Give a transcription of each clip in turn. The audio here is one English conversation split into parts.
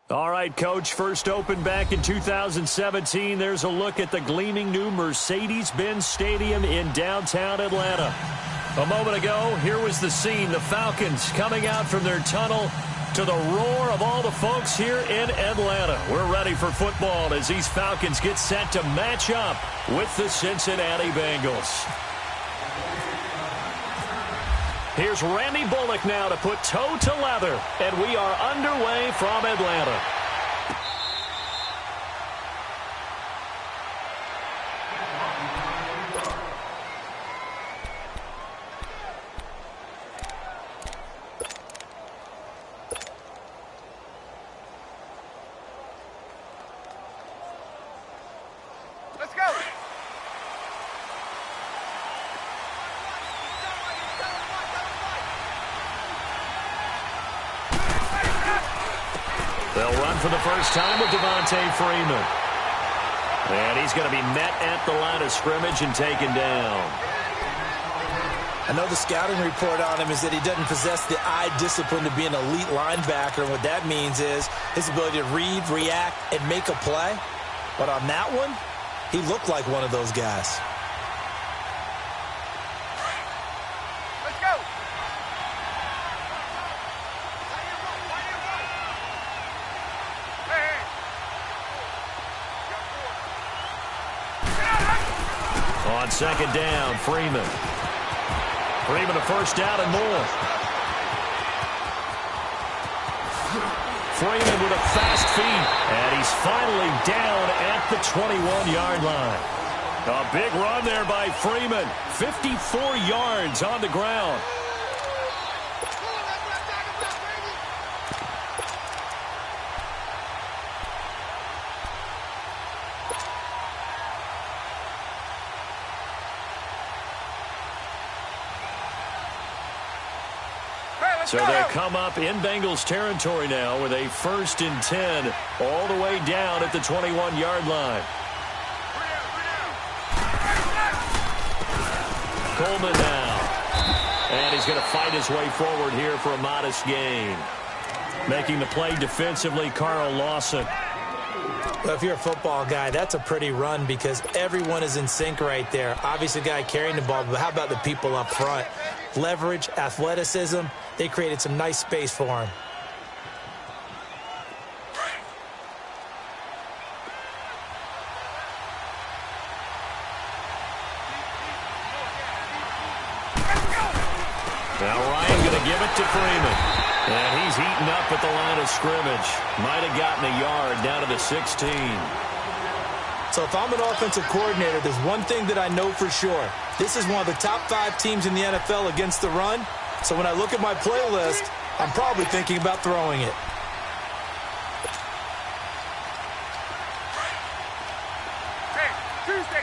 All right, Coach, first opened back in 2017. There's a look at the gleaming new Mercedes-Benz Stadium in downtown Atlanta. A moment ago, here was the scene. The Falcons coming out from their tunnel to the roar of all the folks here in Atlanta. We're ready for football as these Falcons get set to match up with the Cincinnati Bengals. Here's Randy Bullock now to put toe to leather, and we are underway from Atlanta. Let's go. They'll run for the first time with Devontae Freeman. And he's going to be met at the line of scrimmage and taken down. I know the scouting report on him is that he doesn't possess the eye discipline to be an elite linebacker. And what that means is his ability to read, react, and make a play. But on that one, he looked like one of those guys. Let's go. On second down, Freeman. Freeman a first down and more. Freeman with a fast feet, and he's finally down at the 21-yard line. A big run there by Freeman. 54 yards on the ground. So they'll come up in Bengals territory now with a 1st and 10 all the way down at the 21-yard line. Coleman now. And he's going to fight his way forward here for a modest gain. Making the play defensively, Carl Lawson. Well, if you're a football guy, that's a pretty run because everyone is in sync right there. Obviously, the guy carrying the ball, but how about the people up front? Leverage, athleticism, they created some nice space for him. Now Ryan going to give it to Freeman. And he's heating up at the line of scrimmage. Might have gotten a yard down to the 16. So if I'm an offensive coordinator, there's one thing that I know for sure. This is one of the top 5 teams in the NFL against the run. So when I look at my playlist, I'm probably thinking about throwing it. Hey, Tuesday.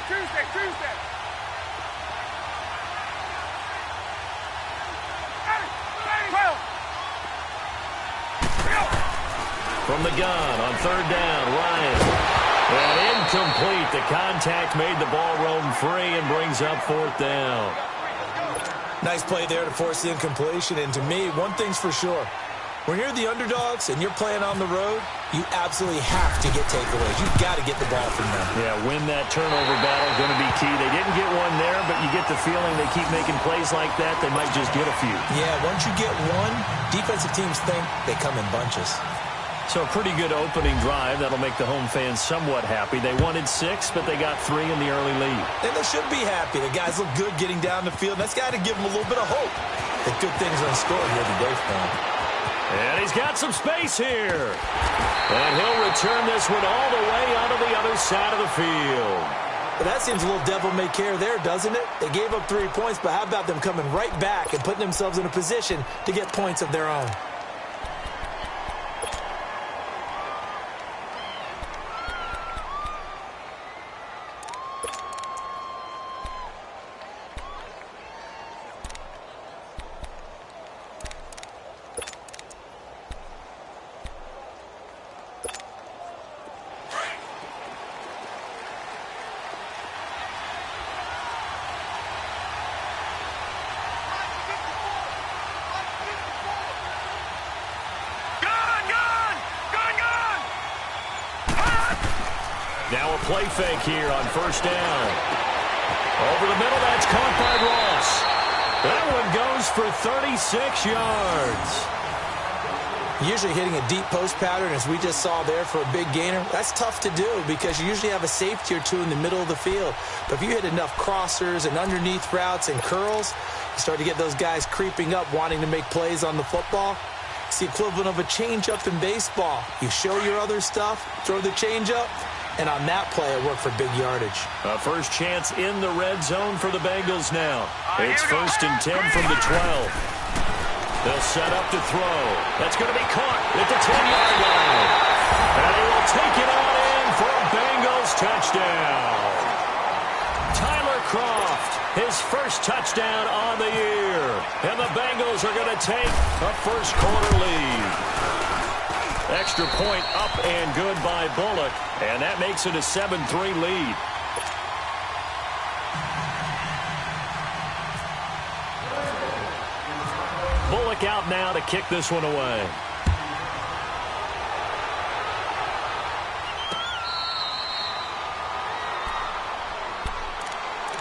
From the gun on 3rd down, Ryan. And incomplete. The contact made the ball roam free and brings up 4th down. Nice play there to force the incompletion. And to me, one thing's for sure. When you're the underdogs and you're playing on the road, you absolutely have to get takeaways. You've got to get the ball from them. Yeah, win that turnover battle is going to be key. They didn't get one there, but you get the feeling they keep making plays like that, they might just get a few. Yeah, once you get one, defensive teams think they come in bunches. So a pretty good opening drive. That'll make the home fans somewhat happy. They wanted 6, but they got 3 in the early lead. And they should be happy. The guys look good getting down the field. That's got to give them a little bit of hope that good things are in store here today for them. And he's got some space here. And he'll return this one all the way onto the other side of the field. But that seems a little devil-may-care there, doesn't it? They gave up 3 points, but how about them coming right back and putting themselves in a position to get points of their own? play fake here on first down. Over the middle, that's caught by Ross. That one goes for 36 yards. Usually hitting a deep post pattern, as we just saw there for a big gainer, that's tough to do because you usually have a safety or two in the middle of the field. But if you hit enough crossers and underneath routes and curls, you start to get those guys creeping up wanting to make plays on the football. It's the equivalent of a changeup in baseball. You show your other stuff, throw the changeup, and on that play, it worked for big yardage. A first chance in the red zone for the Bengals now. It's 1st and 10 from the 12. They'll set up to throw. That's going to be caught at the 10-yard line. And he will take it on in for a Bengals touchdown. Tyler Kroft, his first touchdown on the year. And the Bengals are going to take a first-quarter lead. Extra point up and good by Bullock. And that makes it a 7-3 lead. Bullock out now to kick this one away.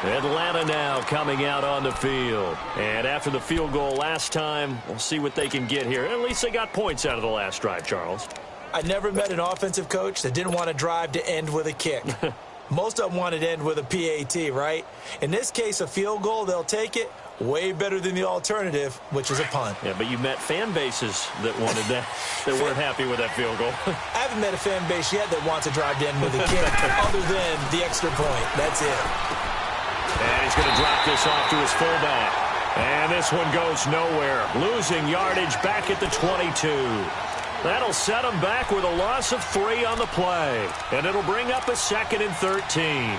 Atlanta now coming out on the field. And after the field goal last time, we'll see what they can get here. At least they got points out of the last drive, Charles. I never met an offensive coach that didn't want a drive to end with a kick. Most of them wanted to end with a PAT, right? In this case, a field goal, they'll take it. Way better than the alternative, which is a punt. Yeah, but you met fan bases that wanted that, that weren't happy with that field goal. I haven't met a fan base yet that wants to drive to end with a kick other than the extra point. That's it. And he's going to drop this off to his fullback. And this one goes nowhere. Losing yardage back at the 22. That'll set him back with a loss of 3 on the play. And it'll bring up a 2nd and 13.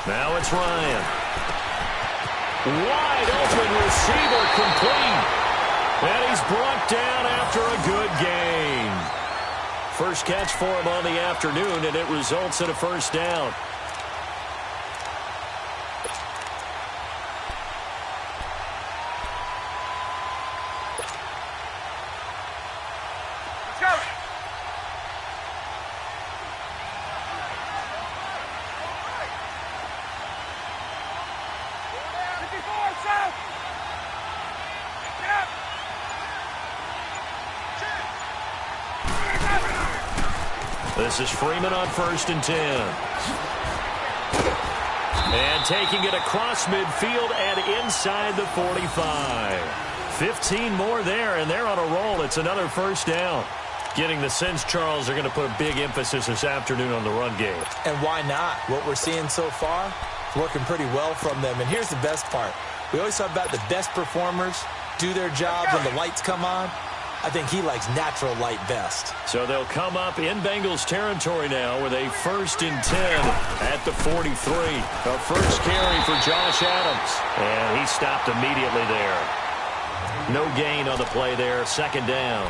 Now it's Ryan. Wide open receiver complete. And he's brought down after a good game. First catch for him on the afternoon, and it results in a first down. This is Freeman on 1st and 10. And taking it across midfield and inside the 45. 15 more there, and they're on a roll. It's another first down. Getting the sense, Charles, they're going to put a big emphasis this afternoon on the run game. And why not? What we're seeing so far, working pretty well from them. And here's the best part. We always talk about the best performers do their job when the lights come on. I think he likes natural light best. So they'll come up in Bengals territory now with a 1st and 10 at the 43. The first carry for Josh Adams. And he stopped immediately there. No gain on the play there. 2nd down.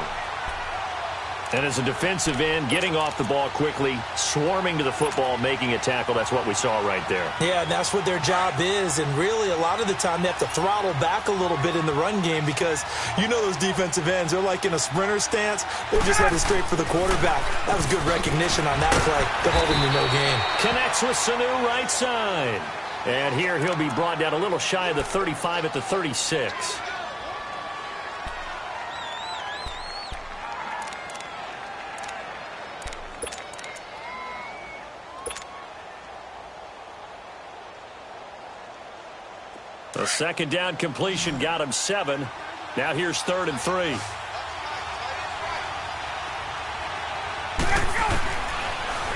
And as a defensive end, getting off the ball quickly, swarming to the football, making a tackle, that's what we saw right there. Yeah, and that's what their job is. And really, a lot of the time, they have to throttle back a little bit in the run game because you know those defensive ends, they're like in a sprinter stance. They're just headed straight for the quarterback. That was good recognition on that play to hold him to no gain. Connects with Sanu right side. And here he'll be brought down a little shy of the 35 at the 36. A 2nd down completion got him 7. Now here's 3rd and 3.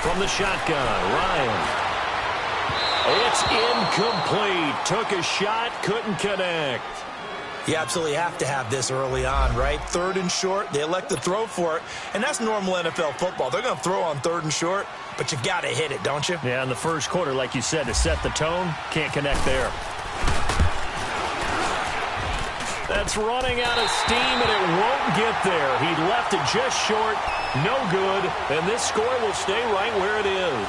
From the shotgun, Ryan. It's incomplete. Took a shot, couldn't connect. You absolutely have to have this early on, right? 3rd and short, they elect to throw for it, and that's normal NFL football. They're going to throw on 3rd and short. but you got to hit it, don't you? Yeah, in the first quarter, like you said, to set the tone, can't connect there. That's running out of steam, and it won't get there. He left it just short, no good, and this score will stay right where it is.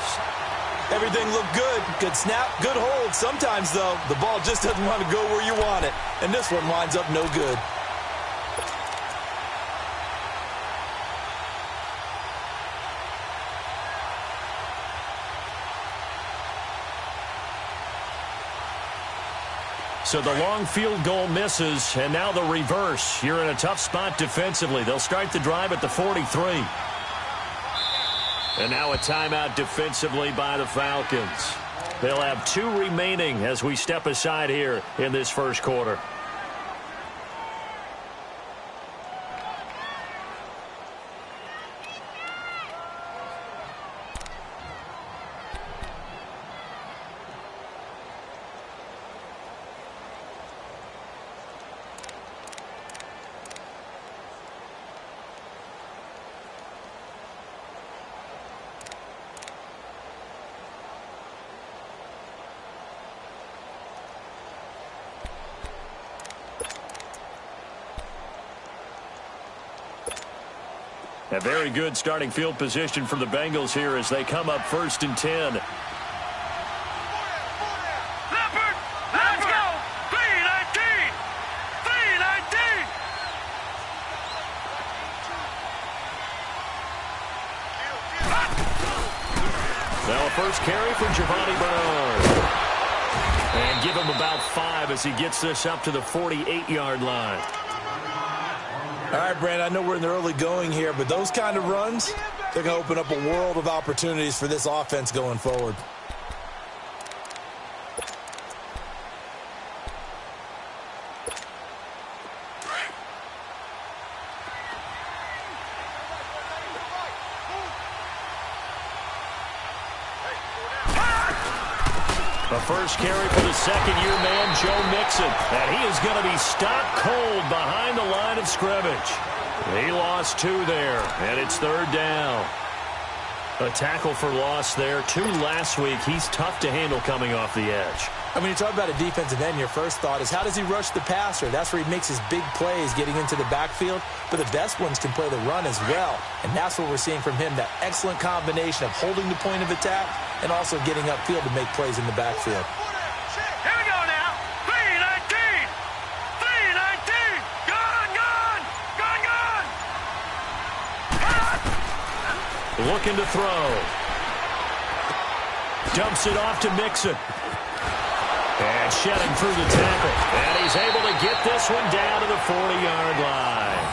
Everything looked good. Good snap, good hold. Sometimes, though, the ball just doesn't want to go where you want it, and this one winds up no good. So the long field goal misses, and now the reverse. You're in a tough spot defensively. They'll start the drive at the 43. And now a timeout defensively by the Falcons. They'll have 2 remaining as we step aside here in this first quarter. A very good starting field position for the Bengals here as they come up 1st and 10. Leopard! Let's go! 3-19! 3-19! Now a first carry for Giovanni Bernard. And give him about 5 as he gets this up to the 48-yard line. All right, Brandon, I know we're in the early going here, but those kind of runs, they're going to open up a world of opportunities for this offense going forward. The first carry for the second-year man, Joe Mixon. And he is going to be stopped cold behind the line of scrimmage. He lost 2 there, and it's 3rd down. A tackle for loss there. 2 last week. He's tough to handle coming off the edge. I mean, you talk about a defensive end, your first thought is how does he rush the passer? That's where he makes his big plays getting into the backfield. But the best ones can play the run as well. And that's what we're seeing from him, that excellent combination of holding the point of attack and also getting upfield to make plays in the backfield. Here we go now. 3-19! 3-19! Gone! Looking to throw. Dumps it off to Mixon. And shedding through the tackle. And he's able to get this one down to the 40-yard line.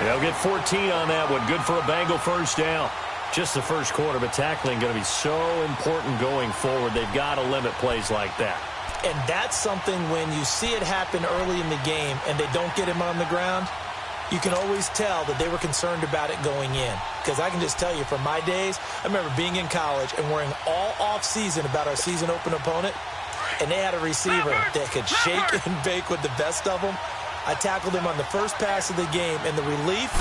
They'll get 14 on that one. Good for a Bengal first down. Just the first quarter, but tackling going to be so important going forward. They've got to limit plays like that. And that's something when you see it happen early in the game and they don't get him on the ground, you can always tell that they were concerned about it going in. Because I can just tell you from my days, I remember being in college and worrying all off-season about our season-open opponent, and they had a receiver that could shake and bake with the best of them. I tackled him on the first pass of the game, and the relief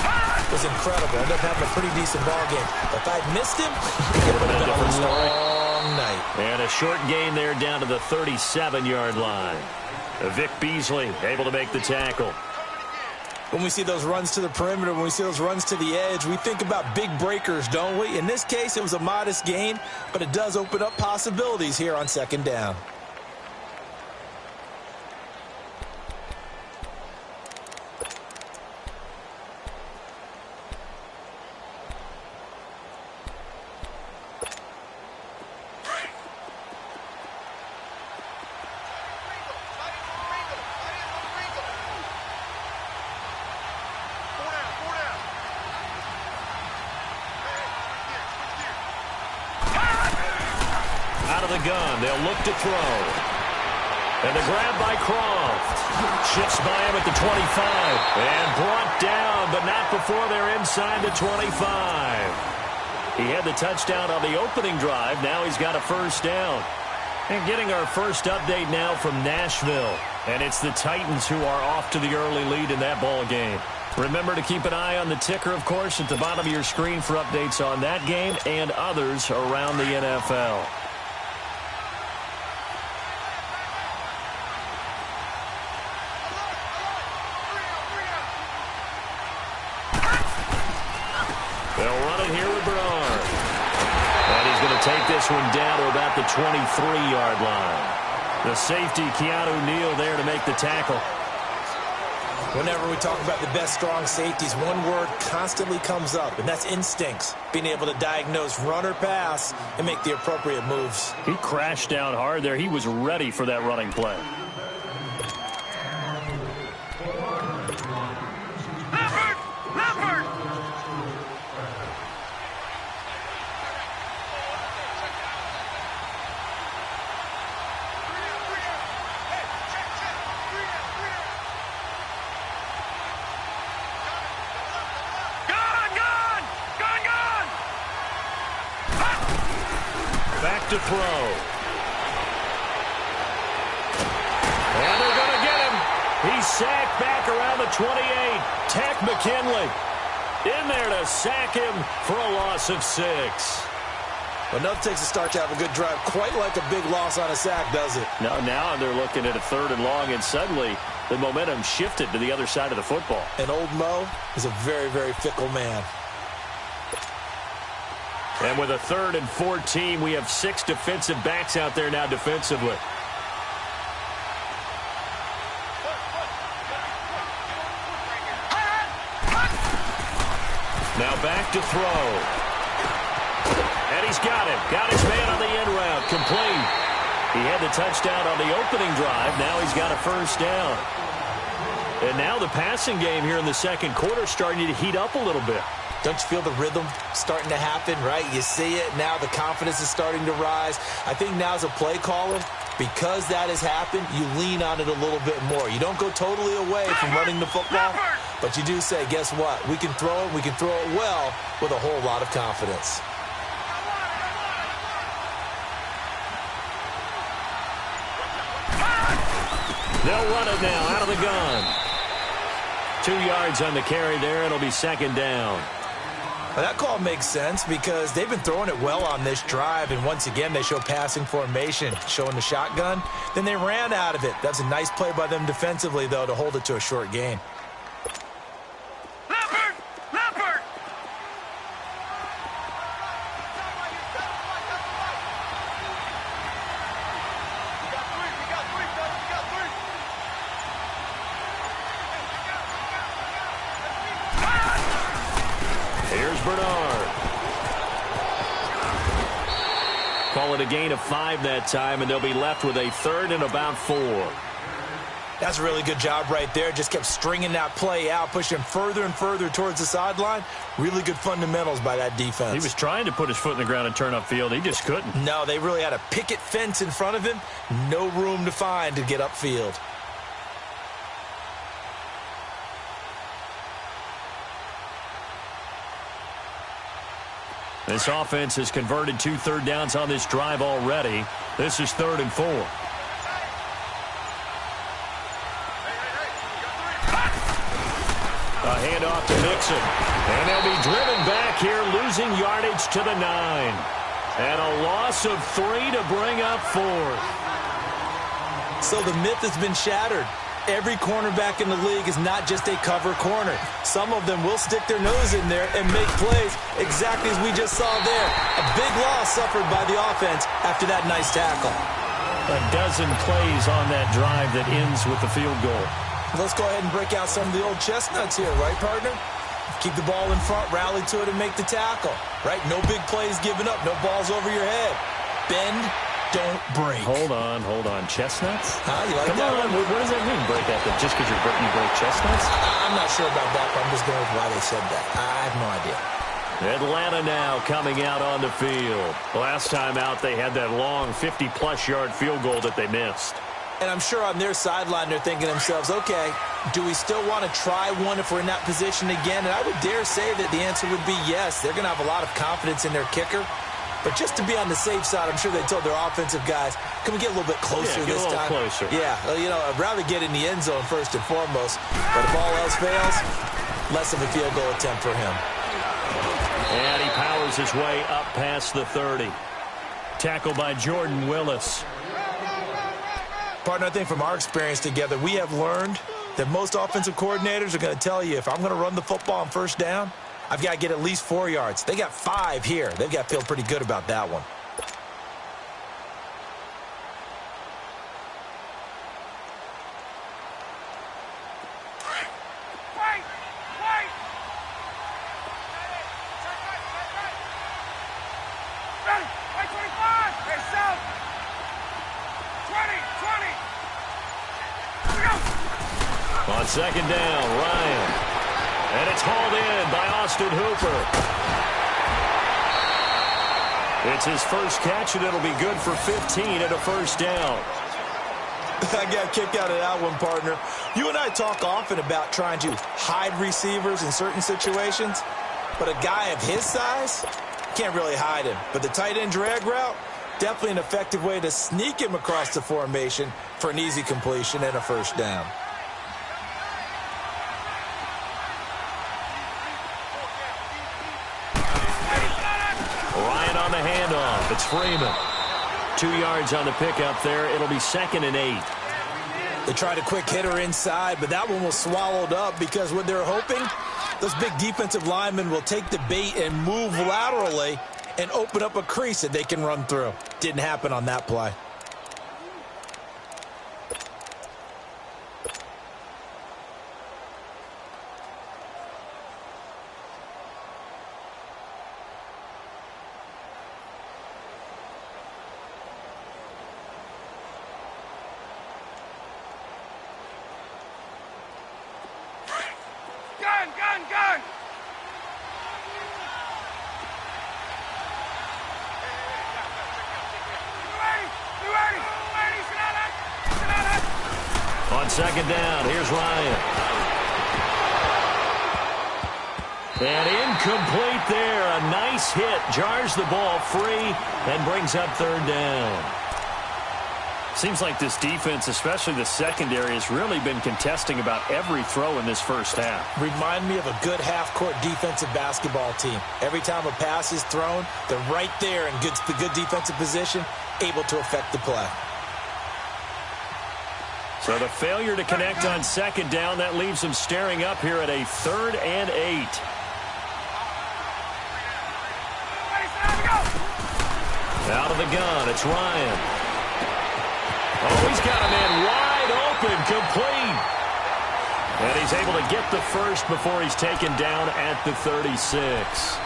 was incredible. I ended up having a pretty decent ball game. If I'd missed him, it would have been a long night. And a short gain there down to the 37-yard line. Vic Beasley able to make the tackle. When we see those runs to the perimeter, when we see those runs to the edge, we think about big breakers, don't we? In this case, it was a modest gain, but it does open up possibilities here on 2nd down. Gun. They'll look to throw. And the grab by Croft. Shifts by him at the 25. And brought down, but not before they're inside the 25. He had the touchdown on the opening drive. Now he's got a first down. And getting our first update now from Nashville. And it's the Titans who are off to the early lead in that ball game. Remember to keep an eye on the ticker, of course, at the bottom of your screen for updates on that game and others around the NFL. They'll run it here with Bernard. And he's going to take this one down to about the 23-yard line. The safety, Keanu Neal, there to make the tackle. Whenever we talk about the best strong safeties, one word constantly comes up, and that's instincts. Being able to diagnose run or pass and make the appropriate moves. He crashed down hard there. He was ready for that running play. Back to throw. And they're going to get him. He's sacked back around the 28. Tech McKinley in there to sack him for a loss of 6. Well, nothing takes a start to have a good drive quite like a big loss on a sack, does it? Now they're looking at a 3rd and long, and suddenly the momentum shifted to the other side of the football. And old Mo is a very, very fickle man. And with a 3rd and 14, we have 6 defensive backs out there now defensively. Now back to throw. And he's got him. Got his man on the end route. Complete. He had the touchdown on the opening drive. Now he's got a 1st down. And now the passing game here in the second quarter starting to heat up a little bit. Don't you feel the rhythm starting to happen, right? You see it. Now the confidence is starting to rise. I think now as a play caller, because that has happened, you lean on it a little bit more. You don't go totally away from running the football, but you do say, guess what? We can throw it. We can throw it well with a whole lot of confidence. They'll run it now out of the gun. 2 yards on the carry there. It'll be 2nd down. Well, that call makes sense because they've been throwing it well on this drive, and once again they show passing formation, showing the shotgun. Then they ran out of it. That's a nice play by them defensively, though, to hold it to a short gain. Bernard. Call it a gain of 5 that time, and they'll be left with a 3rd and about 4. That's a really good job right there. Just kept stringing that play out, pushing further and further towards the sideline. Really good fundamentals by that defense. He was trying to put his foot in the ground and turn upfield. He just couldn't. No, they really had a picket fence in front of him. No room to find to get upfield. This offense has converted 2 third downs on this drive already. This is 3rd and 4. A handoff to Mixon. And they'll be driven back here, losing yardage to the 9. And a loss of 3 to bring up 4th. So the myth has been shattered. Every cornerback in the league is not just a cover corner. Some of them will stick their nose in there and make plays exactly as we just saw there. A big loss suffered by the offense after that nice tackle. A dozen plays on that drive that ends with the field goal. Let's go ahead and break out some of the old chestnuts here, right, partner? Keep the ball in front, rally to it, and make the tackle, right? No big plays given up, no balls over your head. Bend, don't break. Hold on. Chestnuts? You like Come that on. one? What does that mean, break that? Just because you break chestnuts? I'm not sure about that, but I'm just going with why they said that. I have no idea. Atlanta now coming out on the field. Last time out, they had that long 50-plus yard field goal that they missed. And I'm sure on their sideline, they're thinking to themselves, okay, do we still want to try one if we're in that position again? And I would dare say that the answer would be yes. They're going to have a lot of confidence in their kicker. But just to be on the safe side, I'm sure they told their offensive guys, can we get a little bit closer this time? Closer. Yeah, well, I'd rather get in the end zone first and foremost. But if all else fails, less of a field goal attempt for him. And he powers his way up past the 30. Tackle by Jordan Willis. Partner, I think from our experience together, we have learned that most offensive coordinators are going to tell you, if I'm going to run the football on first down, I've got to get at least 4 yards. They got 5 here. They've got to feel pretty good about that one. On second down, Ryan. And it's hauled in by Austin Hooper. It's his first catch, and it'll be good for 15 and a first down. I got a kick out of that one, partner. You and I talk often about trying to hide receivers in certain situations, but a guy of his size can't really hide him. But the tight end drag route, definitely an effective way to sneak him across the formation for an easy completion and a first down. Ryan on the handoff. It's Freeman. 2 yards on the pickup there. It'll be 2nd and 8. They tried a quick hitter inside, but that one was swallowed up because what they're hoping, those big defensive linemen will take the bait and move laterally and open up a crease that they can run through. Didn't happen on that play. Gun! On second down, here's Ryan. And incomplete there. A nice hit. Jars the ball free and brings up 3rd down. Seems like this defense, especially the secondary, has really been contesting about every throw in this first half. Remind me of a good half-court defensive basketball team. Every time a pass is thrown, they're right there in good defensive position, able to affect the play. So the failure to connect on second down, that leaves them staring up here at a 3rd and 8. Out of the gun, it's Ryan. Oh, he's got a man wide open, complete. And he's able to get the first before he's taken down at the 36.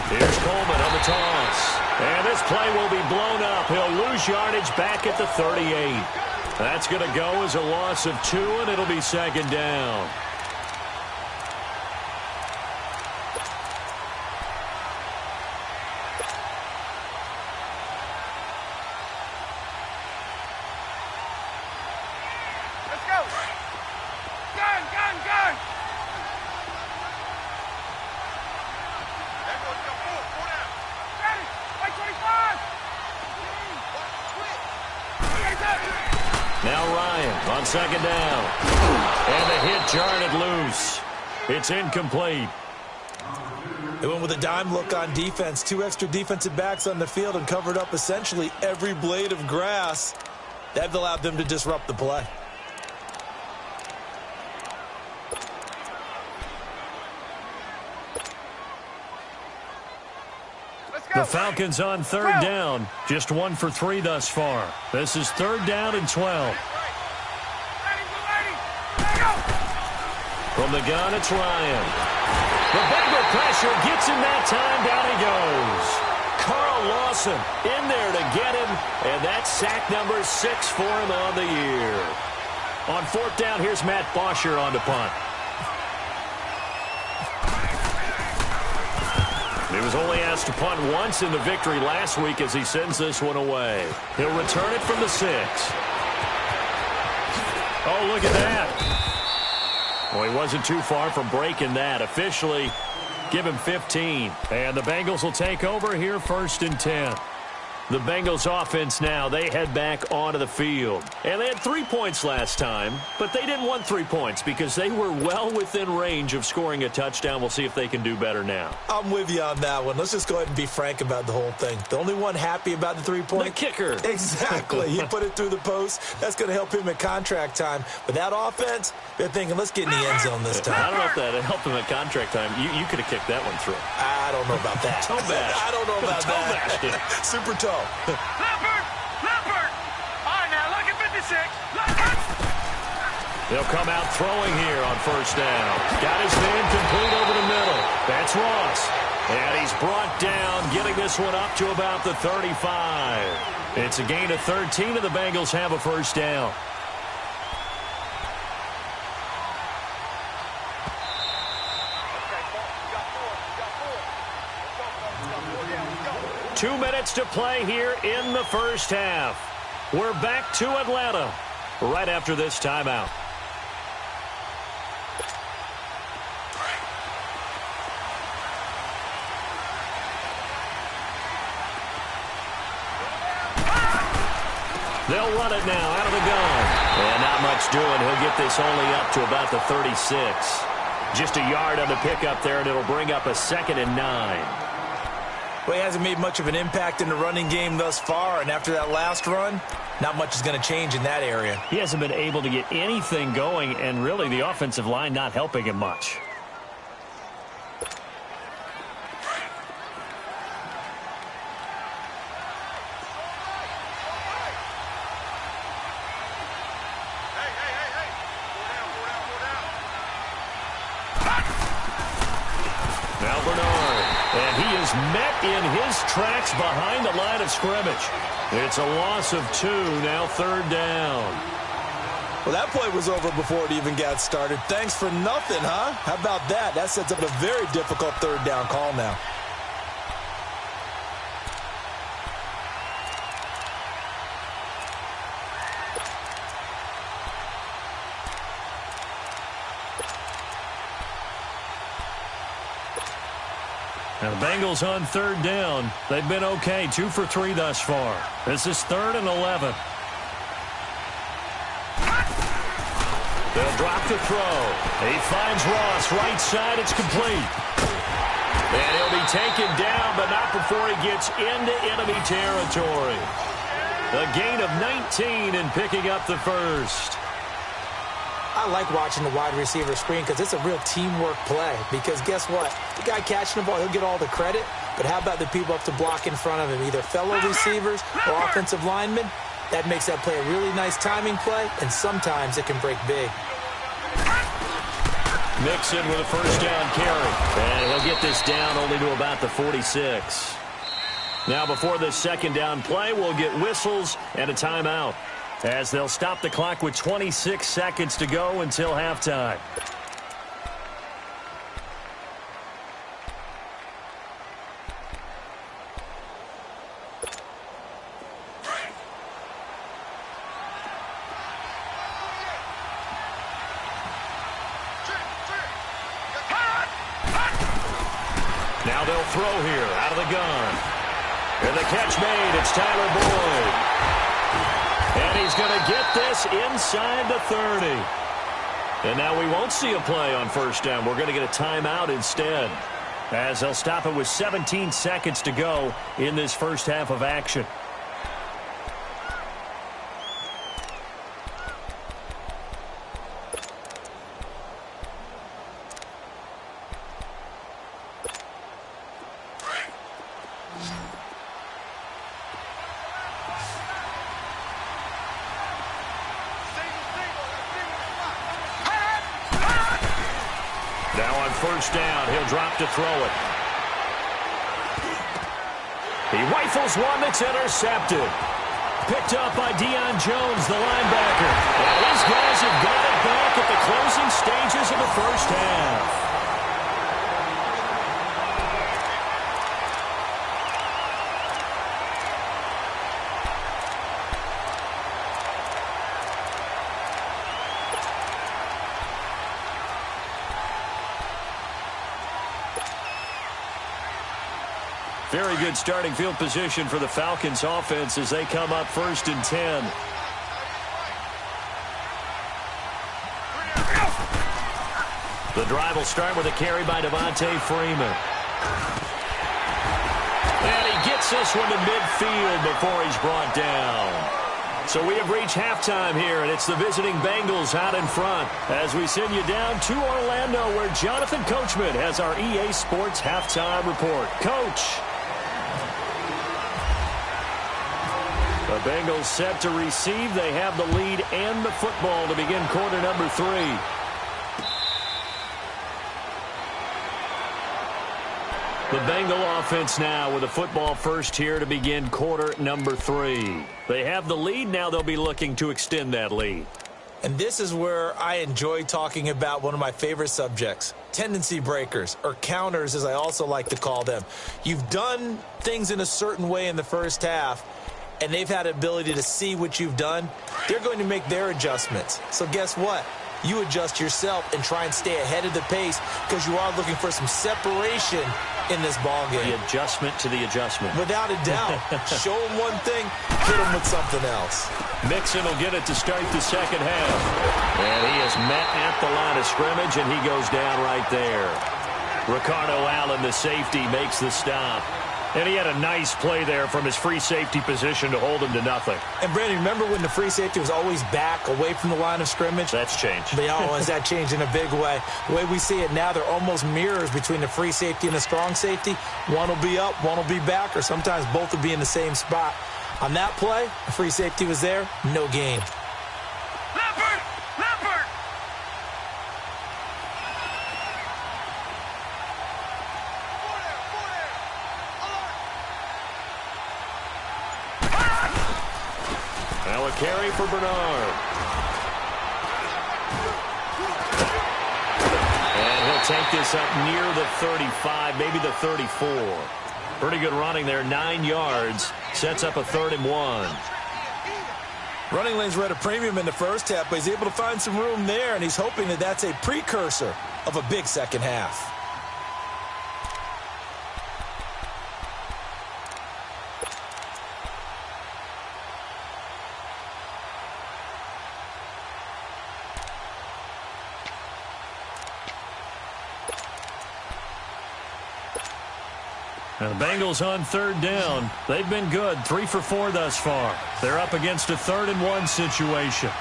Here's Coleman on the toss. And this play will be blown up. He'll lose yardage back at the 38. That's going to go as a loss of 2, and it'll be 2nd down. Let's go! Gun! Now Ryan on second down. And the hit jarred it loose. It's incomplete. They went with a dime look on defense. 2 extra defensive backs on the field and covered up essentially every blade of grass. That allowed them to disrupt the play. The Falcons on 3rd down. Just 1 for 3 thus far. This is 3rd down and 12. From the gun, it's Ryan. The Bengal pressure gets him that time. Down he goes. Carl Lawson in there to get him, and that's sack number 6 for him on the year. On 4th down, here's Matt Bosher on to punt. He was only asked to punt once in the victory last week as he sends this one away. He'll return it from the 6. Oh, look at that. Well, he wasn't too far from breaking that. Officially, give him 15. And the Bengals will take over here 1st and 10. The Bengals offense now, they head back onto the field. And they had 3 points last time, but they didn't want 3 points because they were well within range of scoring a touchdown. We'll see if they can do better now. I'm with you on that one. Let's just go ahead and be frank about the whole thing. The only one happy about the 3-point? The kicker. Exactly. He put it through the post. That's going to help him at contract time. But that offense, they're thinking, let's get in the end zone this time. I don't know if that helped him at contract time. You could have kicked that one through. I don't know about that. Toe bash. I don't know about that. Super toe. Leopard! Leopard! All right, now look at 56. Leopard! They'll come out throwing here on 1st down. Got his man complete over the middle. That's Ross. And he's brought down, getting this one up to about the 35. It's a gain of 13, and the Bengals have a 1st down. Two minutes to play here in the 1st half. We're back to Atlanta right after this timeout. They'll run it now out of the gun. And not much doing. He'll get this only up to about the 36. Just a yard on the pickup there, and it'll bring up a 2nd and 9. Well, he hasn't made much of an impact in the running game thus far, and after that last run, not much is going to change in that area. He hasn't been able to get anything going, and really the offensive line not helping him much. Now Bernard, and he is met in his tracks behind the line of scrimmage. It's a loss of 2, now 3rd down. Well, that play was over before it even got started. Thanks for nothing, huh? How about that? That sets up a very difficult 3rd down call now. Now the Bengals on 3rd down. They've been okay, 2 for 3 thus far. This is 3rd and 11. They'll drop the throw. He finds Ross right side. It's complete. And he'll be taken down, but not before he gets into enemy territory. A gain of 19 and picking up the 1st. I like watching the wide receiver screen because it's a real teamwork play. Because guess what? The guy catching the ball, he'll get all the credit. But how about the people up to block in front of him, either fellow receivers or offensive linemen? That makes that play a really nice timing play, and sometimes it can break big. Mixon with a 1st down carry. And he'll get this down only to about the 46. Now before this 2nd down play, we'll get whistles and a timeout, as they'll stop the clock with 26 seconds to go until halftime. Now they'll throw here out of the gun. And the catch made. It's Tyler Boyd. And he's going to get this inside the 30. And now we won't see a play on 1st down. We're going to get a timeout instead, as they'll stop it with 17 seconds to go in this 1st half of action. Now on 1st down, he'll drop to throw it. He rifles one that's intercepted. Picked up by Deion Jones, the linebacker. And these guys have got it back at the closing stages of the 1st half. Very good starting field position for the Falcons offense as they come up 1st and 10. The drive will start with a carry by Devontae Freeman. And he gets this one to midfield before he's brought down. So we have reached halftime here, and it's the visiting Bengals out in front as we send you down to Orlando where Jonathan Coachman has our EA Sports halftime report. Coach. The Bengals set to receive. They have the lead and the football to begin quarter number 3. The Bengal offense now with the football first here to begin quarter number 3. They have the lead. Now they'll be looking to extend that lead. And this is where I enjoy talking about one of my favorite subjects, tendency breakers, or counters as I also like to call them. You've done things in a certain way in the first half, and they've had the ability to see what you've done. They're going to make their adjustments. So guess what? You adjust yourself and try and stay ahead of the pace because you are looking for some separation in this ball game. The adjustment to the adjustment. Without a doubt. Show them one thing, hit them with something else. Mixon will get it to start the second half. And he is met at the line of scrimmage, and he goes down right there. Ricardo Allen, the safety, makes the stop. And he had a nice play there from his free safety position to hold him to nothing. And, Brandon, remember when the free safety was always back away from the line of scrimmage? That's changed. But has that changed in a big way? The way we see it now, they're almost mirrors between the free safety and the strong safety. One will be up, one will be back, or sometimes both will be in the same spot. On that play, the free safety was there, no gain. Leopard! Leopard! Now a carry for Bernard. And he'll take this up near the 35, maybe the 34. Pretty good running there, 9 yards. Sets up a 3rd and 1. Running lanes were at a premium in the first half, but he's able to find some room there, and he's hoping that that's a precursor of a big second half. Now the Bengals on 3rd down. They've been good, 3 for 4 thus far. They're up against a 3rd and 1 situation.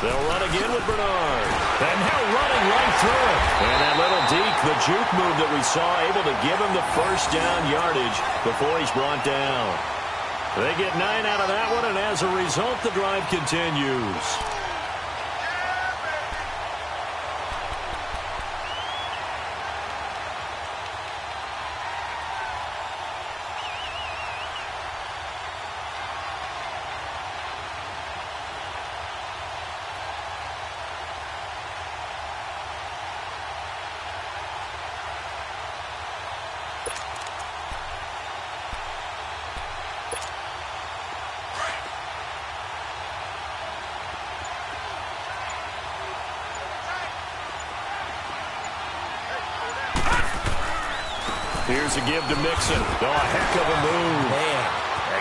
They'll run again with Bernard. And now running right through it. And that little deke, the juke move that we saw, able to give him the first down yardage before he's brought down. They get 9 out of that one, and as a result, the drive continues. Here's a give to Mixon. Oh, a heck of a move. Man.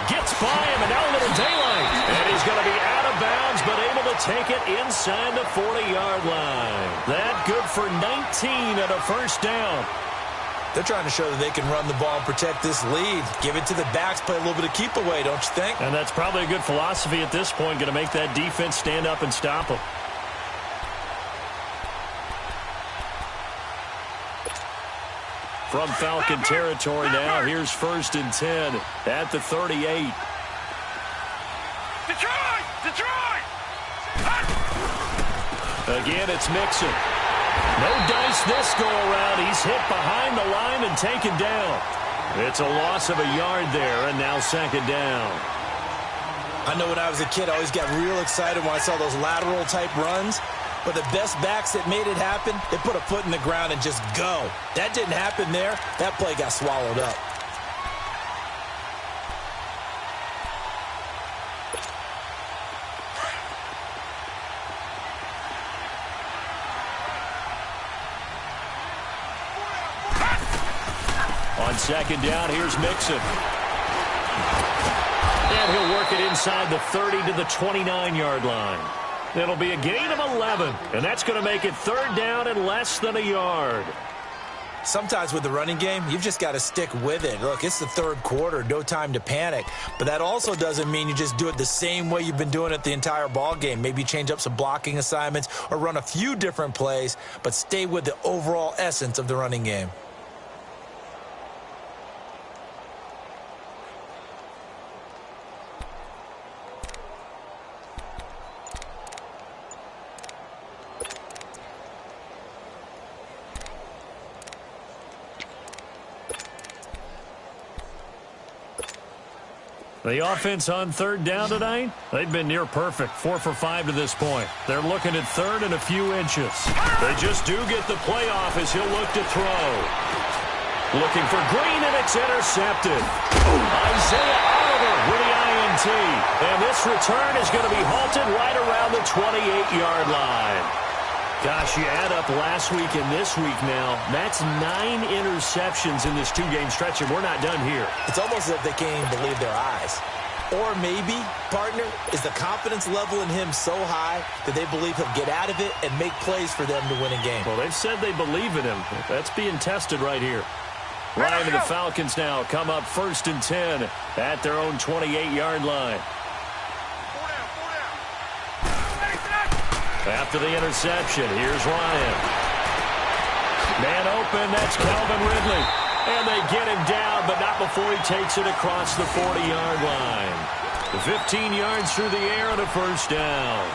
Gets by him, and now a little daylight. And he's going to be out of bounds, but able to take it inside the 40-yard line. That good for 19 and a first down. They're trying to show that they can run the ball and protect this lead. Give it to the backs, play a little bit of keep away, don't you think? And that's probably a good philosophy at this point, going to make that defense stand up and stop them. From Falcon territory now, here's 1st and 10 at the 38. Detroit! Detroit! Again, it's Mixon. No dice this go-around. He's hit behind the line and taken down. It's a loss of a yard there, and now 2nd down. I know when I was a kid, I always got real excited when I saw those lateral-type runs. But the best backs that made it happen, they put a foot in the ground and just go. That didn't happen there. That play got swallowed up. On second down, here's Mixon. And he'll work it inside the 30 to the 29-yard line. It'll be a gain of 11, and that's going to make it third down and less than a yard. Sometimes with the running game, you've just got to stick with it. Look, it's the third quarter, no time to panic. But that also doesn't mean you just do it the same way you've been doing it the entire ball game. Maybe change up some blocking assignments or run a few different plays, but stay with the overall essence of the running game. The offense on third down tonight, they've been near perfect, 4 for 5 to this point. They're looking at third and a few inches. They just do get the playoff as he'll look to throw. Looking for Green, and it's intercepted. Isaiah Oliver with the INT. And this return is going to be halted right around the 28-yard line. Gosh, you add up last week and this week now, that's 9 interceptions in this two-game stretch, and we're not done here. It's almost as if they can't even believe their eyes. Or maybe, partner, is the confidence level in him so high that they believe he'll get out of it and make plays for them to win a game. Well, they've said they believe in him. That's being tested right here. Ryan and the Falcons now come up 1st and 10 at their own 28-yard line. After the interception, here's Ryan. Man open, that's Calvin Ridley. And they get him down, but not before he takes it across the 40-yard line. 15 yards through the air and a first down.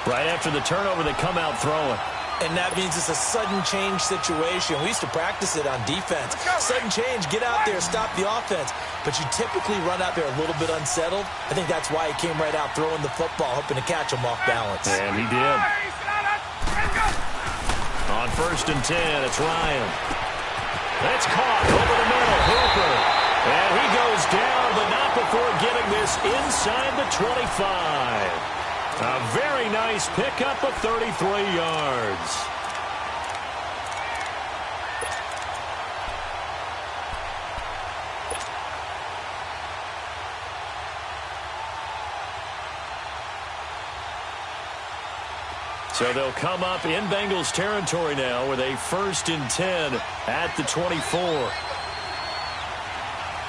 Right after the turnover, they come out throwing. And that means it's a sudden change situation. We used to practice it on defense. Sudden change, get out there, stop the offense. But you typically run out there a little bit unsettled. I think that's why he came right out throwing the football, hoping to catch him off balance. And he did. On 1st and 10, it's Ryan. That's caught over the middle, Hooper. And he goes down, but not before getting this inside the 25. A very nice pickup of 33 yards. So they'll come up in Bengals territory now with a 1st and 10 at the 24.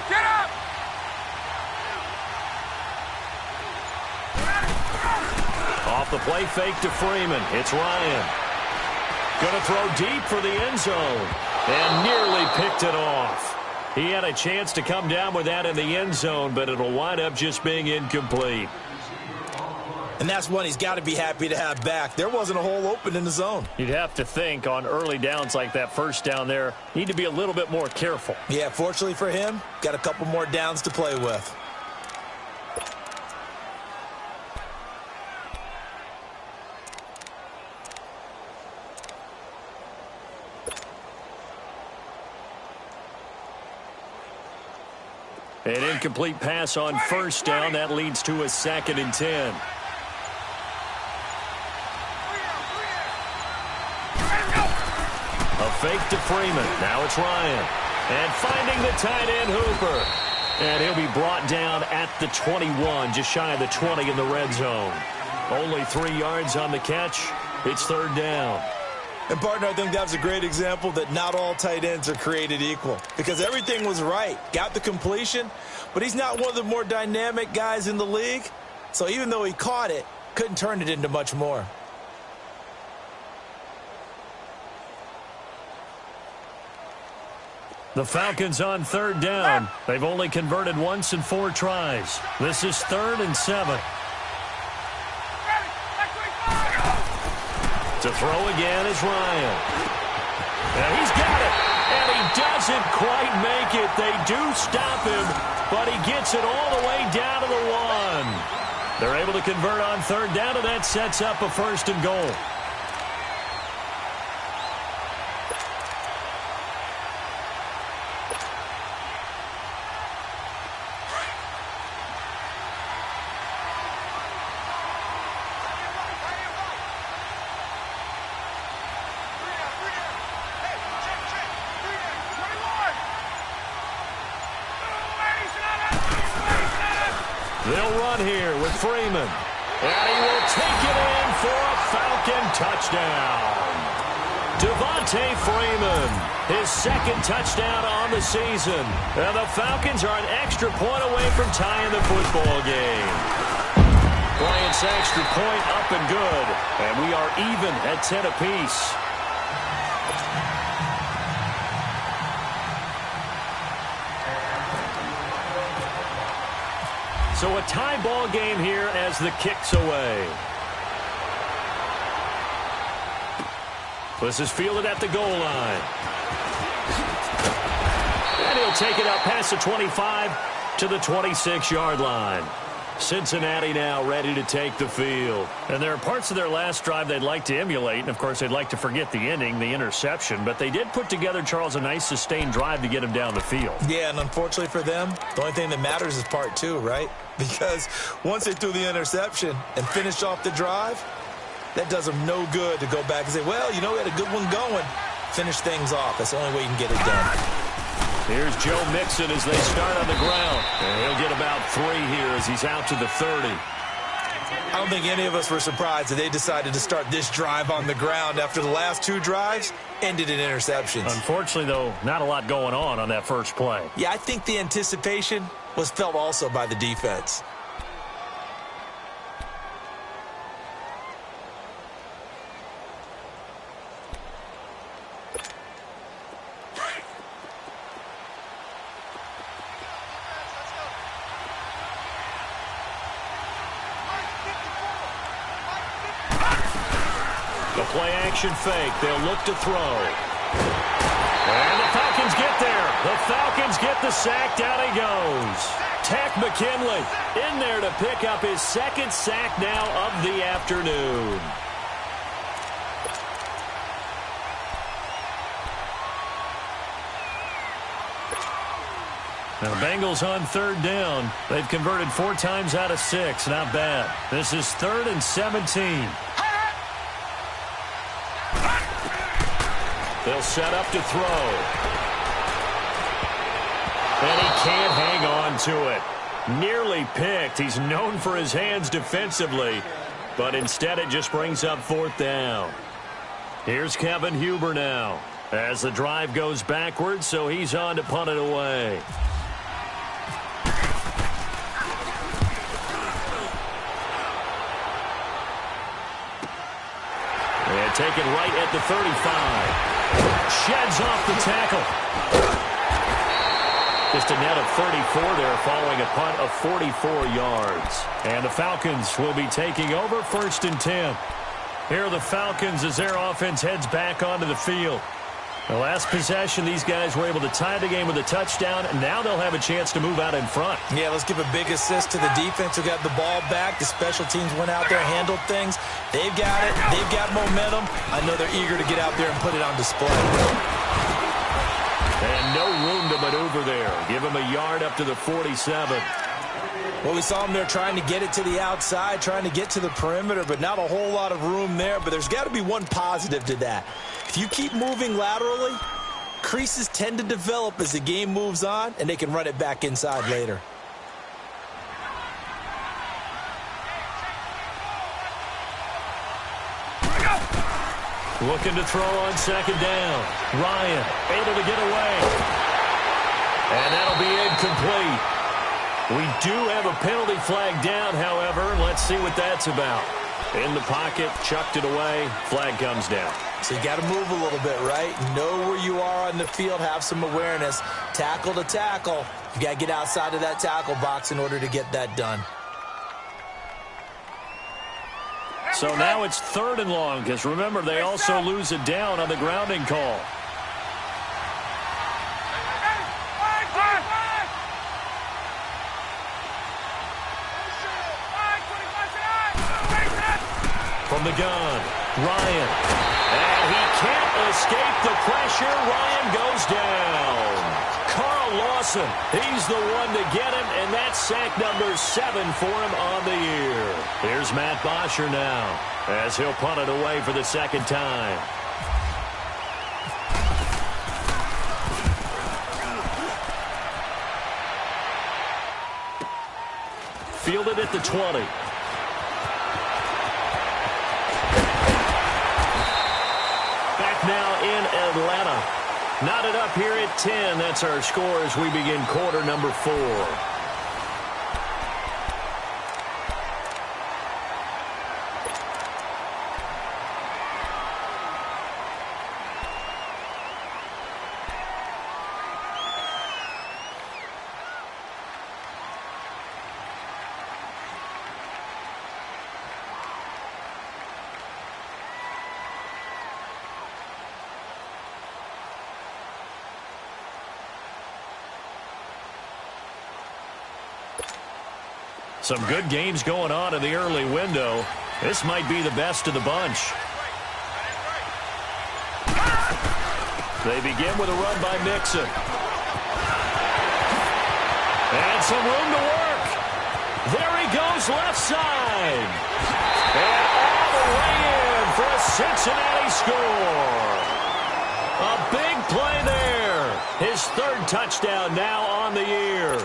Get up! Off the play fake to Freeman. It's Ryan. Going to throw deep for the end zone. And nearly picked it off. He had a chance to come down with that in the end zone, but it'll wind up just being incomplete. And that's one he's got to be happy to have back. There wasn't a hole open in the zone. You'd have to think on early downs like that first down there, need to be a little bit more careful. Yeah, fortunately for him, got a couple more downs to play with. An incomplete pass on 1st down. That leads to a 2nd and 10. A fake to Freeman. Now it's Ryan. And finding the tight end, Hooper. And he'll be brought down at the 21, just shy of the 20 in the red zone. Only 3 yards on the catch. It's 3rd down. And, partner, I think that was a great example that not all tight ends are created equal. Because everything was right. Got the completion, but he's not one of the more dynamic guys in the league. So even though he caught it, couldn't turn it into much more. The Falcons on 3rd down. They've only converted once in 4 tries. This is 3rd and 7. To throw again is Ryan. And he's got it. And he doesn't quite make it. They do stop him, but he gets it all the way down to the 1. They're able to convert on 3rd down, and that sets up a 1st and goal. They'll run here with Freeman. And he will take it in for a Falcon touchdown. Devontae Freeman, his second touchdown on the season. And the Falcons are an extra point away from tying the football game. Bryant's extra point up and good. And we are even at 10 apiece. So a tie ball game here as the kick's away. This is fielded at the goal line. And he'll take it out past the 25 to the 26-yard line. Cincinnati now ready to take the field. And there are parts of their last drive they'd like to emulate. And, of course, they'd like to forget the inning, the interception. But they did put together, Charles, a nice sustained drive to get him down the field. Yeah, and unfortunately for them, the only thing that matters is part two, right? Because once they threw the interception and finished off the drive, that does them no good to go back and say, well, you know, we had a good one going. Finish things off. That's the only way you can get it done. Here's Joe Mixon as they start on the ground. And he'll get about 3 here as he's out to the 30. I don't think any of us were surprised that they decided to start this drive on the ground after the last 2 drives ended in interceptions. Unfortunately, though, not a lot going on that first play. Yeah, I think the anticipation was felt also by the defense. Play-action fake. They'll look to throw. And the Falcons get there. The Falcons get the sack. Down he goes. Takk McKinley in there to pick up his second sack now of the afternoon. Now the Bengals on 3rd down. They've converted 4 times out of 6. Not bad. This is 3rd and 17. They'll set up to throw. And he can't hang on to it. Nearly picked. He's known for his hands defensively. But instead it just brings up 4th down. Here's Kevin Huber now. As the drive goes backwards, so he's on to punt it away. And taken right at the 35. Sheds off the tackle. Just a net of 34 there following a punt of 44 yards. And the Falcons will be taking over 1st and 10. Here are the Falcons as their offense heads back onto the field. The last possession, these guys were able to tie the game with a touchdown, and now they'll have a chance to move out in front. Yeah, let's give a big assist to the defense who got the ball back. The special teams went out there, handled things. They've got it. They've got momentum. I know they're eager to get out there and put it on display. And no room to maneuver there. Give him a yard up to the 47. Well, we saw them there trying to get it to the outside, trying to get to the perimeter, but not a whole lot of room there. But there's got to be one positive to that. If you keep moving laterally, creases tend to develop as the game moves on, and they can run it back inside later. Looking to throw on 2nd down. Ryan able to get away. And that'll be incomplete. We do have a penalty flag down, however. Let's see what that's about. In the pocket, chucked it away, flag comes down. So you got to move a little bit, right? Know where you are on the field, have some awareness. Tackle to tackle. You got to get outside of that tackle box in order to get that done. So now it's 3rd and long, because remember, they also lose it down on the grounding call. From the gun, Ryan. And he can't escape the pressure. Ryan goes down. Carl Lawson, he's the one to get him, and that's sack number 7 for him on the year. Here's Matt Bosher now, as he'll punt it away for the 2nd time. fielded at the 20. Back now in Atlanta. Knotted up here at 10. That's our score as we begin quarter number 4. Some good games going on in the early window. This might be the best of the bunch. They begin with a run by Mixon. And some room to work. There he goes left side. And all the way in for a Cincinnati score. A big play there. His 3rd touchdown now on the year.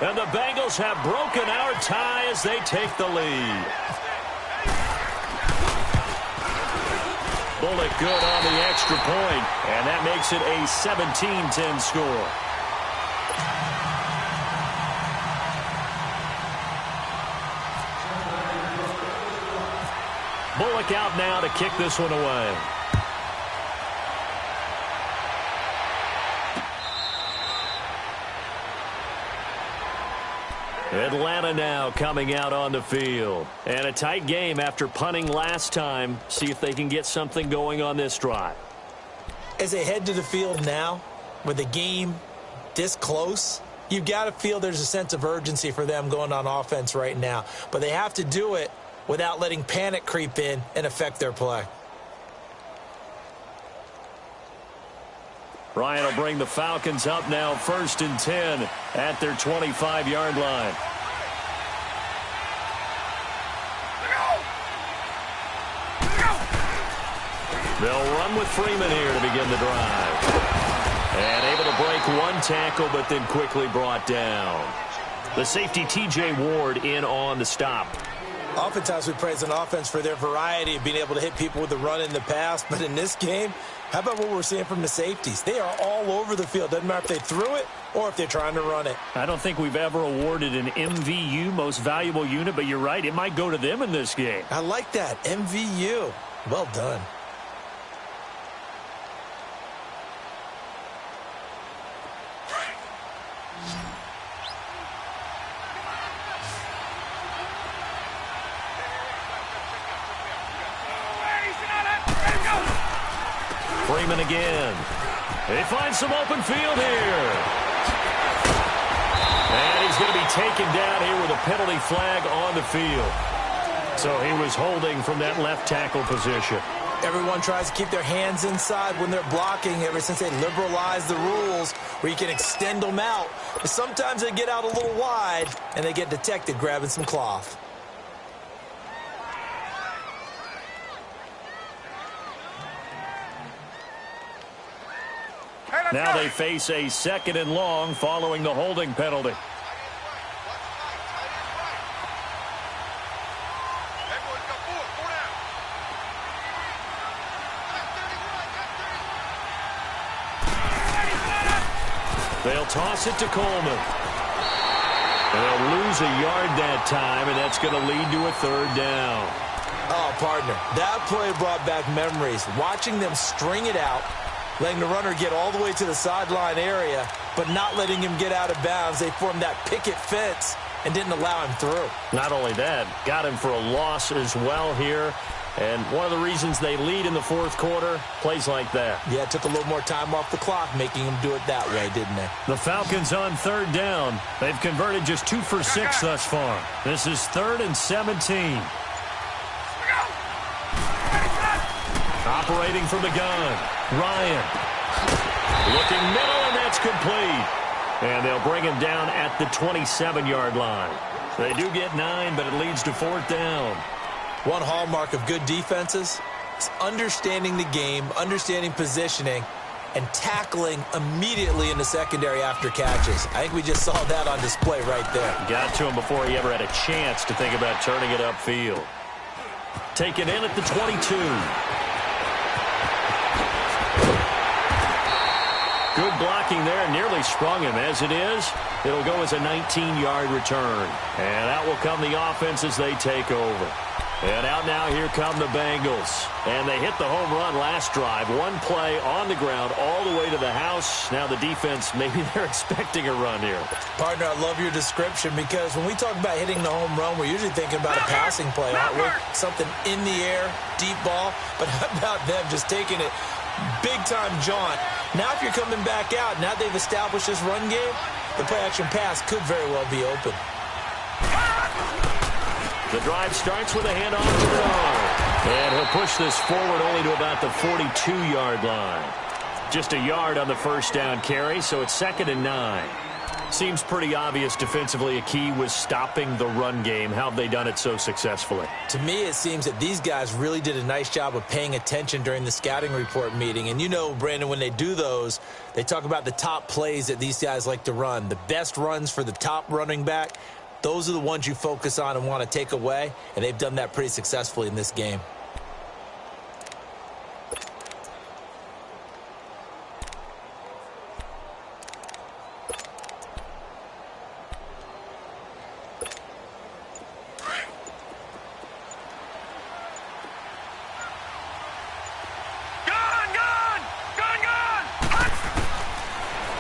And the Bengals have broken our tie as they take the lead. Bullock good on the extra point, and that makes it a 17-10 score. Bullock out now to kick this one away. Atlanta now coming out on the field. And a tight game after punting last time. See if they can get something going on this drive. As they head to the field now, with the game this close, you've got to feel there's a sense of urgency for them going on offense right now. But they have to do it without letting panic creep in and affect their play. Ryan will bring the Falcons up now 1st and 10 at their 25-yard line. They'll run with Freeman here to begin the drive. And able to break one tackle, but then quickly brought down. The safety T.J. Ward in on the stop. Oftentimes we praise an offense for their variety of being able to hit people with the run in the past. But in this game, how about what we're seeing from the safeties? They are all over the field. Doesn't matter if they threw it or if they're trying to run it. I don't think we've ever awarded an MVU, most valuable unit, but you're right. It might go to them in this game. I like that. MVU. Well done. Freeman again. They find some open field here. And he's going to be taken down here with a penalty flag on the field. So he was holding from that left tackle position. Everyone tries to keep their hands inside when they're blocking ever since they liberalized the rules where you can extend them out. But sometimes they get out a little wide and they get detected grabbing some cloth. Now they face a 2nd and long following the holding penalty. They'll toss it to Coleman. They'll lose a yard that time, and that's going to lead to a 3rd down. Oh, partner, that play brought back memories. Watching them string it out, letting the runner get all the way to the sideline area, but not letting him get out of bounds. They formed that picket fence and didn't allow him through. Not only that, got him for a loss as well here. And one of the reasons they lead in the 4th quarter, plays like that. Yeah, it took a little more time off the clock, making them do it that way, didn't they? The Falcons on 3rd down. They've converted just 2 for 6 thus far. This is 3rd and 17. Operating from the gun, Ryan. Looking middle, and that's complete. And they'll bring him down at the 27-yard line. They do get 9, but it leads to 4th down. One hallmark of good defenses is understanding the game, understanding positioning, and tackling immediately in the secondary after catches. I think we just saw that on display right there. Got to him before he ever had a chance to think about turning it upfield. Taken in at the 22. Good blocking there, nearly sprung him. As it is, it'll go as a 19-yard return. And out will come the offense as they take over. And out now, here come the Bengals. And they hit the home run last drive. One play on the ground all the way to the house. Now the defense, maybe they're expecting a run here. Partner, I love your description because when we talk about hitting the home run, we're usually thinking about a passing play, aren't we? Something in the air, deep ball. But how about them just taking it big-time jaunt? Now if you're coming back out, now they've established this run game, the play-action pass could very well be open. The drive starts with a handoff to Bernard. And he'll push this forward only to about the 42-yard line. Just a yard on the first down carry, so it's 2nd and 9. Seems pretty obvious defensively a key was stopping the run game. How have they done it so successfully? To me, it seems that these guys really did a nice job of paying attention during the scouting report meeting. And you know, Brandon, when they do those, they talk about the top plays that these guys like to run. The best runs for the top running back, those are the ones you focus on and want to take away. And they've done that pretty successfully in this game.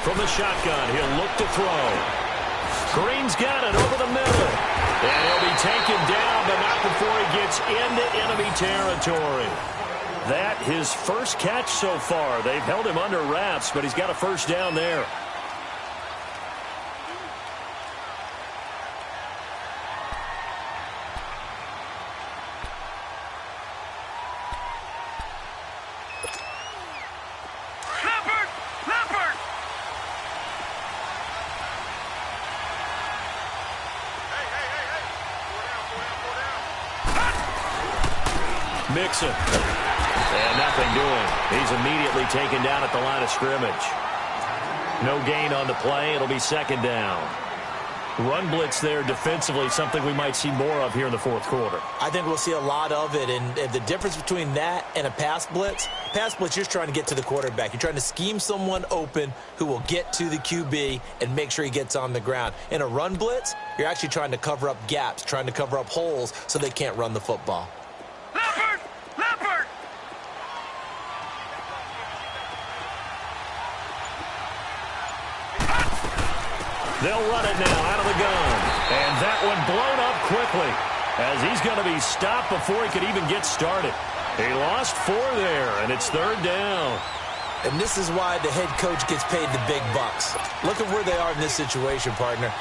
From the shotgun, he'll look to throw. Green's got it over the middle. And he'll be taken down, but not before he gets into enemy territory. That his first catch so far. They've held him under wraps, but he's got a first down there. Mixon. And nothing doing. He's immediately taken down at the line of scrimmage. No gain on the play. It'll be 2nd down. Run blitz there defensively, something we might see more of here in the 4th quarter. I think we'll see a lot of it. And the difference between that and a pass blitz, you're just trying to get to the quarterback. You're trying to scheme someone open who will get to the QB and make sure he gets on the ground. In a run blitz, you're actually trying to cover up gaps, trying to cover up holes so they can't run the football. They'll run it now out of the gun. And that one blown up quickly as he's going to be stopped before he could even get started. He lost 4 there, and it's 3rd down. And this is why the head coach gets paid the big bucks. Look at where they are in this situation, partner.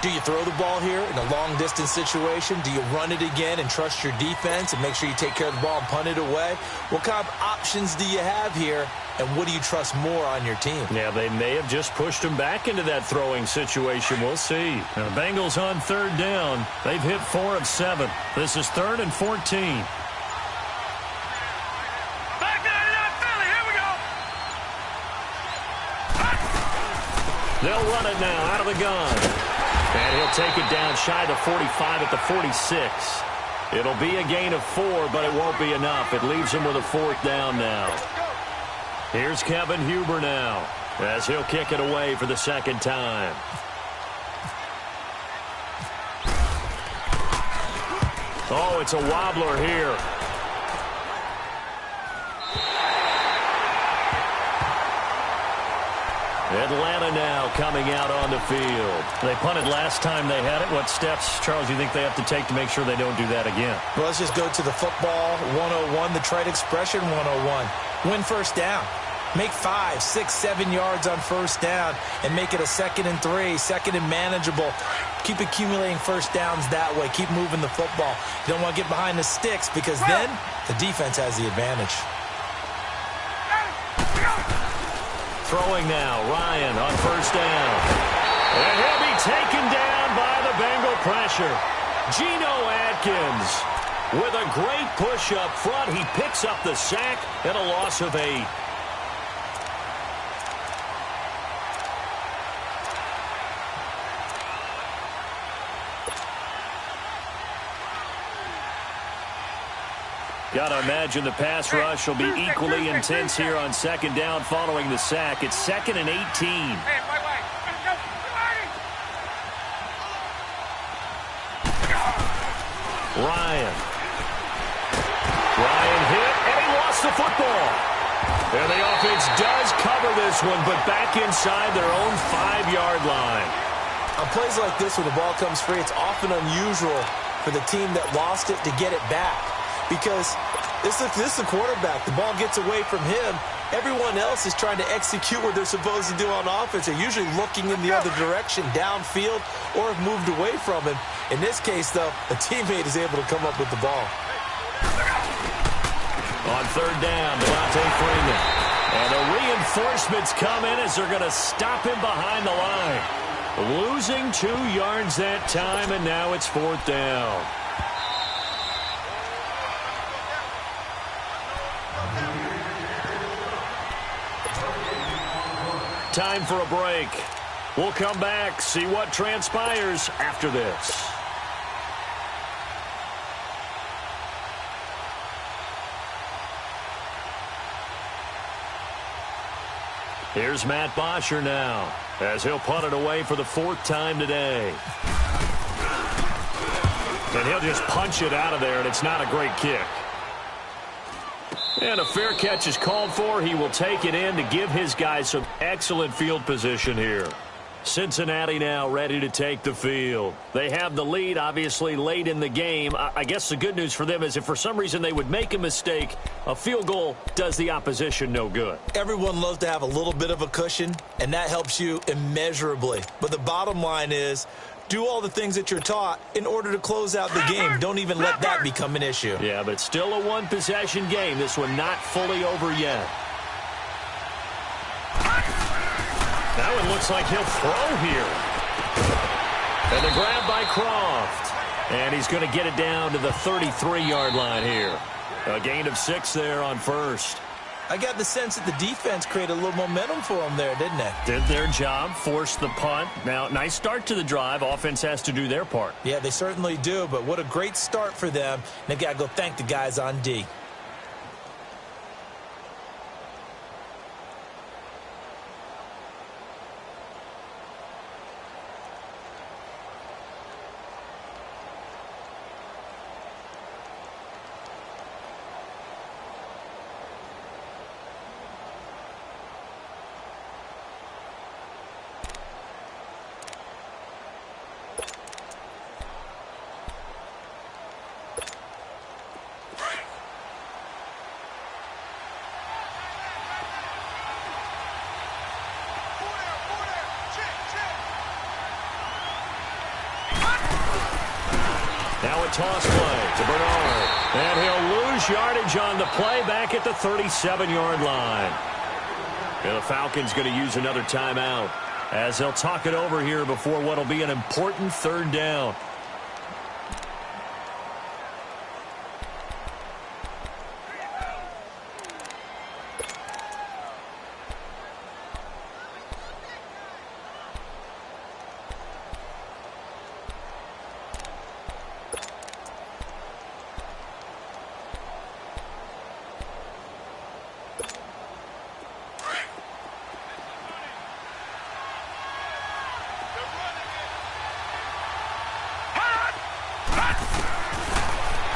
Do you throw the ball here in a long-distance situation? Do you run it again and trust your defense and make sure you take care of the ball and punt it away? What kind of options do you have here, and what do you trust more on your team? Yeah, they may have just pushed him back into that throwing situation. We'll see. Now, the Bengals on 3rd down. They've hit 4 of 7. This is 3rd and 14. Back there to Philly. Here we go. They'll run it now out of the gun. And he'll take it down shy of the 45 at the 46. It'll be a gain of 4, but it won't be enough. It leaves him with a 4th down now. Here's Kevin Huber now as he'll kick it away for the 2nd time. Oh, it's a wobbler here. Atlanta now coming out on the field. They punted last time they had it. What steps, Charles, you think they have to take to make sure they don't do that again? Well, let's just go to the football 101, the trite expression 101. Win first down. Make 5, 6, 7 yards on first down and make it a 2nd and 3, 2nd and manageable. Keep accumulating first downs that way. Keep moving the football. You don't want to get behind the sticks because then the defense has the advantage. Throwing now, Ryan on first down. And he'll be taken down by the Bengal pressure. Geno Atkins with a great push up front. He picks up the sack and a loss of 8. Got to imagine the pass rush will be equally intense here on second down following the sack. It's 2nd and 18. Ryan hit, and he lost the football. And the offense does cover this one, but back inside their own 5-yard line. On plays like this, when the ball comes free, it's often unusual for the team that lost it to get it back. Because this is the quarterback. The ball gets away from him. Everyone else is trying to execute what they're supposed to do on offense. They're usually looking in the other direction, downfield, or have moved away from him. In this case, though, a teammate is able to come up with the ball. On third down, Devontae Freeman. And the reinforcements come in as they're going to stop him behind the line. Losing 2 yards that time, and now it's 4th down. Time for a break. We'll come back, see what transpires after this. Here's Matt Bosher now, as he'll punt it away for the 4th time today. And he'll just punch it out of there, and it's not a great kick. And a fair catch is called for. He will take it in to give his guys some excellent field position here. Cincinnati now ready to take the field. They have the lead, obviously, late in the game. I guess the good news for them is if for some reason they would make a mistake, a field goal does the opposition no good. Everyone loves to have a little bit of a cushion, and that helps you immeasurably. But the bottom line is, do all the things that you're taught in order to close out the game. Don't even let that become an issue. Yeah, but still a one-possession game. This one not fully over yet. That one looks like he'll throw here. And the grab by Croft. And he's going to get it down to the 33-yard line here. A gain of 6 there on first. I got the sense that the defense created a little momentum for them there, didn't they? Did their job, forced the punt. Now, nice start to the drive. Offense has to do their part. Yeah, they certainly do, but what a great start for them. And they've got to go thank the guys on D. Now a toss play to Bernard. And he'll lose yardage on the play back at the 37-yard line. And the Falcons going to use another timeout as they'll talk it over here before what will be an important 3rd down.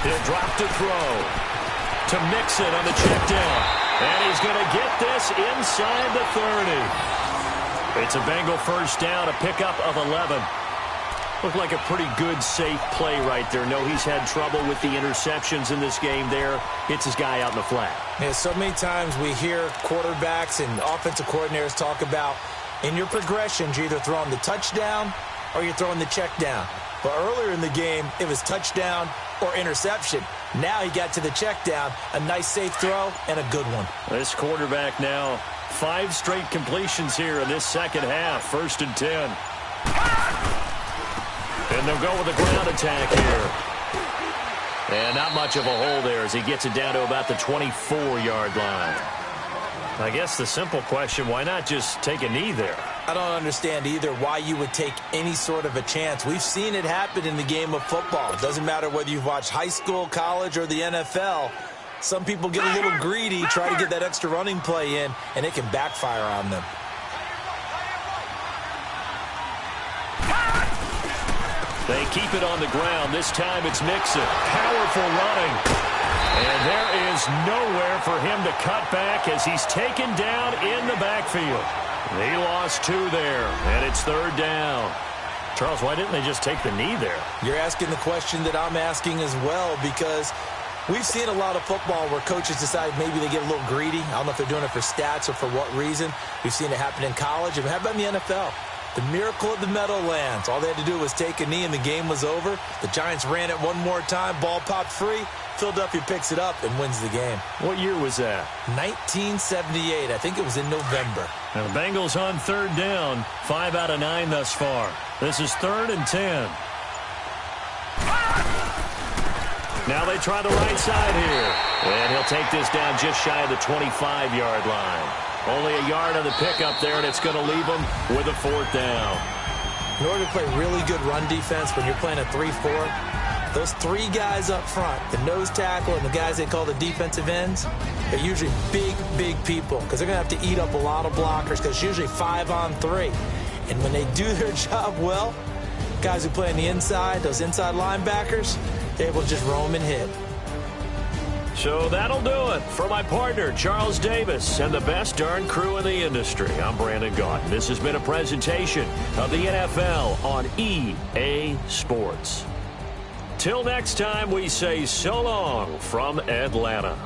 He'll drop to throw. To mix it on the check down. And he's going to get this inside the 30. It's a Bengal first down, a pickup of 11. Looked like a pretty good, safe play right there. No, he's had trouble with the interceptions in this game there. Hits his guy out in the flat. Yeah, so many times we hear quarterbacks and offensive coordinators talk about in your progressions, you're either throwing the touchdown or you're throwing the check down. But earlier in the game, it was touchdown or interception. Now he got to the check down, a nice safe throw, and a good one. This quarterback now, 5 straight completions here in this second half. 1st and 10. And they'll go with a ground attack here. And not much of a hole there as he gets it down to about the 24-yard line. I guess the simple question, why not just take a knee there? I don't understand either why you would take any sort of a chance. We've seen it happen in the game of football. It doesn't matter whether you've watched high school, college, or the NFL. Some people get a little greedy, try to get that extra running play in, and it can backfire on them. They keep it on the ground. This time it's Mixon. Powerful running. And there is nowhere for him to cut back as he's taken down in the backfield. They lost 2 there, and it's 3rd down. Charles, why didn't they just take the knee there? You're asking the question that I'm asking as well, because we've seen a lot of football where coaches decide maybe they get a little greedy. I don't know if they're doing it for stats or for what reason. We've seen it happen in college. And how about in the NFL? The miracle of the Meadowlands. All they had to do was take a knee and the game was over. The Giants ran it one more time. Ball popped free. Philadelphia picks it up and wins the game. What year was that? 1978. I think it was in November. Now the Bengals on 3rd down. 5 out of 9 thus far. This is 3rd and 10. Now they try the right side here. And he'll take this down just shy of the 25-yard line. Only a yard on the pickup there, and it's going to leave him with a 4th down. In order to play really good run defense when you're playing a 3-4, those 3 guys up front, the nose tackle and the guys they call the defensive ends, they're usually big people because they're going to have to eat up a lot of blockers because it's usually 5 on 3. And when they do their job well, guys who play on the inside, those inside linebackers, they're able to just roam and hit. So that'll do it for my partner, Charles Davis, and the best darn crew in the industry. I'm Brandon Gaudin. This has been a presentation of the NFL on EA Sports. Till next time, we say so long from Atlanta.